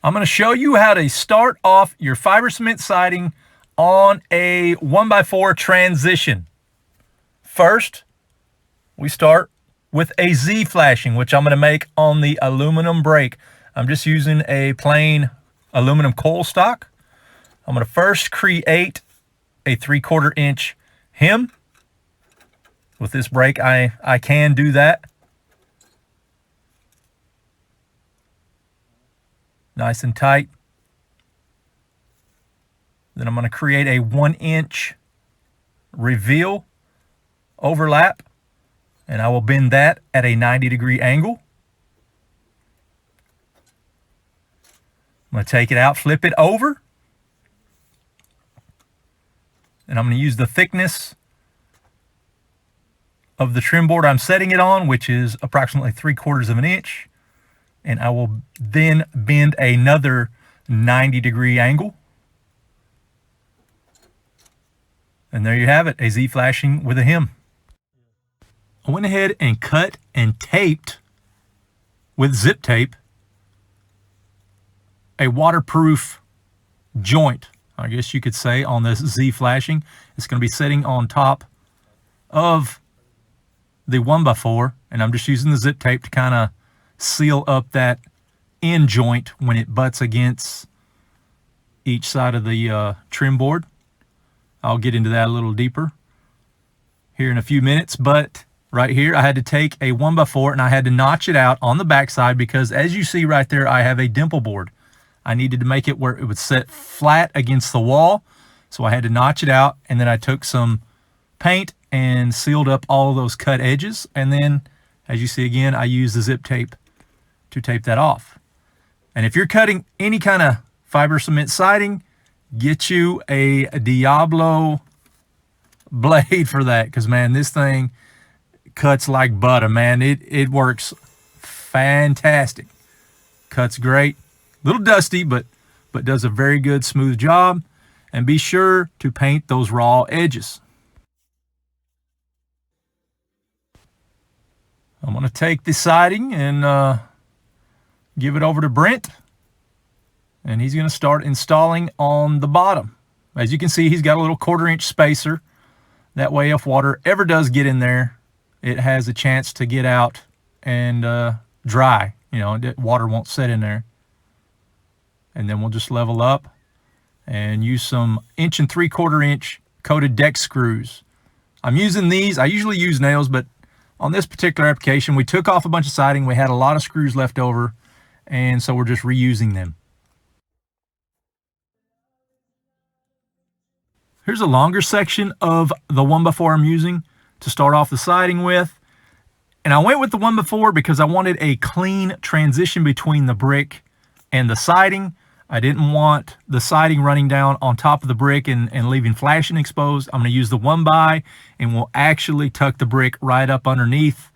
I'm going to show you how to start off your fiber cement siding on a 1x4 transition. First, we start with a Z-flashing, which I'm going to make on the aluminum brake. I'm just using a plain aluminum coil stock. I'm going to first create a 3/4 inch hem. With this brake, I can do that. Nice and tight. Then I'm going to create a 1-inch reveal overlap, and I will bend that at a 90-degree angle. I'm going to take it out, flip it over, and I'm going to use the thickness of the trim board I'm setting it on, which is approximately 3/4 of an inch, and I will then bend another 90-degree angle. And there you have it, a Z-flashing with a hem. I went ahead and cut and taped with zip tape a waterproof joint, I guess you could say, on this Z-flashing. It's going to be sitting on top of the 1x4, and I'm just using the zip tape to kind of seal up that end joint when it butts against each side of the trim board. I'll get into that a little deeper here in a few minutes, but right here I had to take a 1x4 and I had to notch it out on the backside because, as you see right there, I have a dimple board. I needed to make it where it would sit flat against the wall, so I had to notch it out, and then I took some paint and sealed up all of those cut edges, and then, as you see again, I used the zip tape to tape that off. And if you're cutting any kind of fiber cement siding, get you a Diablo blade for that, because man, this thing cuts like butter, man. It works fantastic. Cuts great. A little dusty, but does a very good smooth job. And be sure to paint those raw edges. I'm going to take the siding and give it over to Brent, and he's going to start installing on the bottom. As you can see, he's got a little 1/4 inch spacer. That way, if water ever does get in there, it has a chance to get out and dry. You know, water won't sit in there. And then we'll just level up and use some 1 3/4 inch coated deck screws. I'm using these. I usually use nails, but on this particular application, we took off a bunch of siding. We had a lot of screws left over, and so we're just reusing them. Here's a longer section of the 1x4 I'm using to start off the siding with. And I went with the 1x4 because I wanted a clean transition between the brick and the siding. I didn't want the siding running down on top of the brick and leaving flashing exposed. I'm going to use the 1x, and we'll actually tuck the brick right up underneath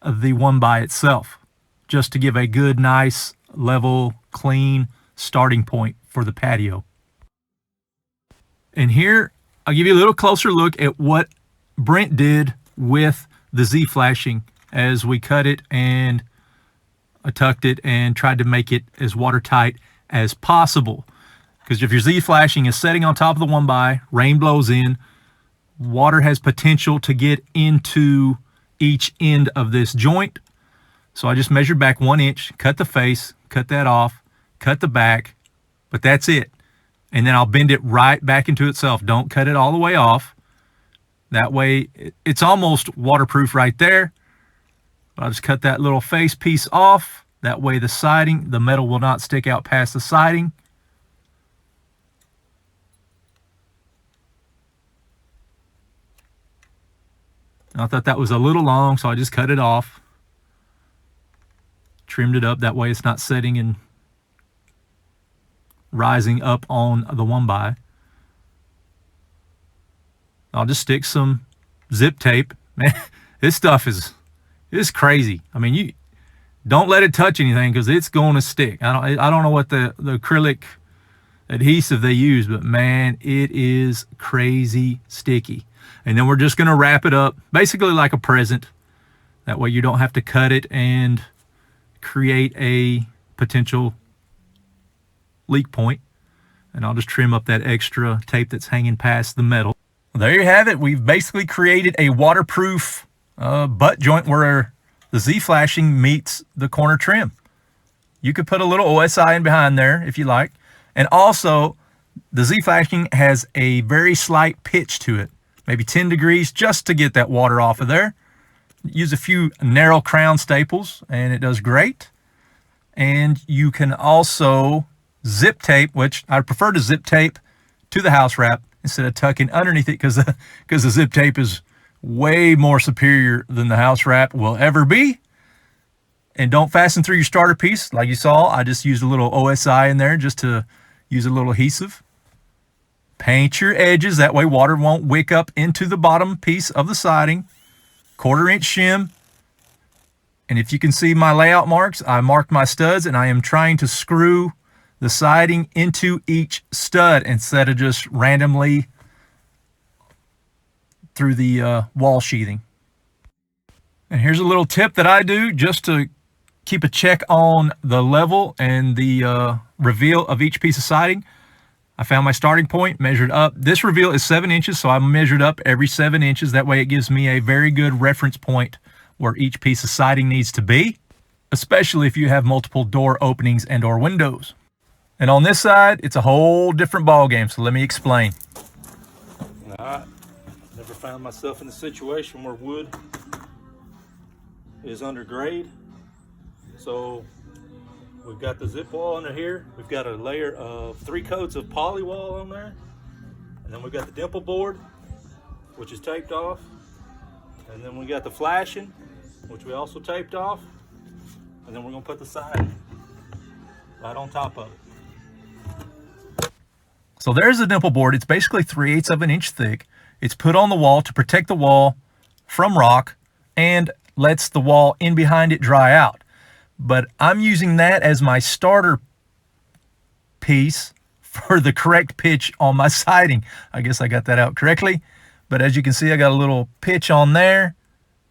the 1x itself, just to give a good, nice, level, clean starting point for the patio. And here, I'll give you a little closer look at what Brent did with the Z-flashing as we cut it and tucked it and tried to make it as watertight as possible. Because if your Z-flashing is setting on top of the 1x, rain blows in, water has potential to get into each end of this joint. So I just measured back 1 inch, cut the face, cut that off, cut the back, but that's it. And then I'll bend it right back into itself. Don't cut it all the way off. That way, it's almost waterproof right there. I'll just cut that little face piece off. That way the siding, the metal will not stick out past the siding. I thought that was a little long, so I just cut it off. Trimmed it up. That way it's not setting and rising up on the 1x. I'll just stick some zip tape. Man, this stuff is crazy. I mean, you don't let it touch anything because it's going to stick. I don't know what the acrylic adhesive they use, but man, it is crazy sticky. And then we're just going to wrap it up basically like a present. That way you don't have to cut it and create a potential leak point. And I'll just trim up that extra tape that's hanging past the metal. There you have it. We've basically created a waterproof butt joint where the Z-flashing meets the corner trim. You could put a little OSI in behind there if you like. And also, the Z-flashing has a very slight pitch to it, maybe 10 degrees, just to get that water off of there. Use a few narrow crown staples, and it does great. And you can also zip tape, which I prefer to zip tape to the house wrap instead of tucking underneath it, because the zip tape is way more superior than the house wrap will ever be. And don't fasten through your starter piece. Like you saw, I just used a little OSI in there just to use a little adhesive. Paint your edges. That way water won't wick up into the bottom piece of the siding. 1/4 inch shim. And if you can see my layout marks, I marked my studs and I am trying to screw the siding into each stud instead of just randomly through the wall sheathing. And here's a little tip that I do just to keep a check on the level and the reveal of each piece of siding. I found my starting point, measured up. This reveal is 7 inches, so I measured up every 7 inches. That way it gives me a very good reference point where each piece of siding needs to be, especially if you have multiple door openings and or windows. And on this side, it's a whole different ball game, so let me explain. I never found myself in a situation where wood is under grade. So we've got the zip wall under here. We've got a layer of 3 coats of poly wall on there. And then we've got the dimple board, which is taped off. And then we got the flashing, which we also taped off. And then we're gonna put the siding right on top of it. So there's the dimple board. It's basically 3/8 of an inch thick. It's put on the wall to protect the wall from rock and lets the wall in behind it dry out. But I'm using that as my starter piece for the correct pitch on my siding. I guess I got that out correctly. But as you can see, I got a little pitch on there.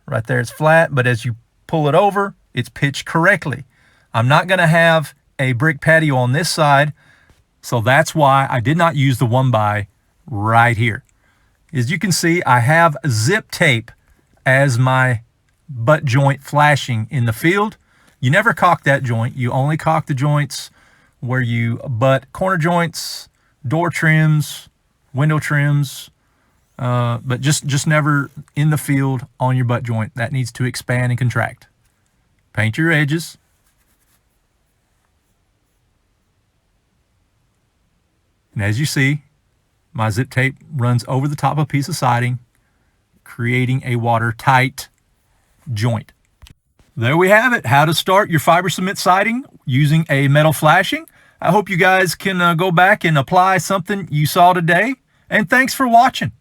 Right there it's flat, but as you pull it over, it's pitched correctly. I'm not going to have a brick patio on this side, so that's why I did not use the 1x right here. As you can see, I have zip tape as my butt joint flashing in the field. You never caulk that joint. You only caulk the joints where you butt corner joints, door trims, window trims, but just never in the field on your butt joint. That needs to expand and contract. Paint your edges. And as you see, my zip tape runs over the top of a piece of siding, creating a watertight joint. There we have it, how to start your fiber cement siding using a metal flashing. I hope you guys can go back and apply something you saw today. And thanks for watching.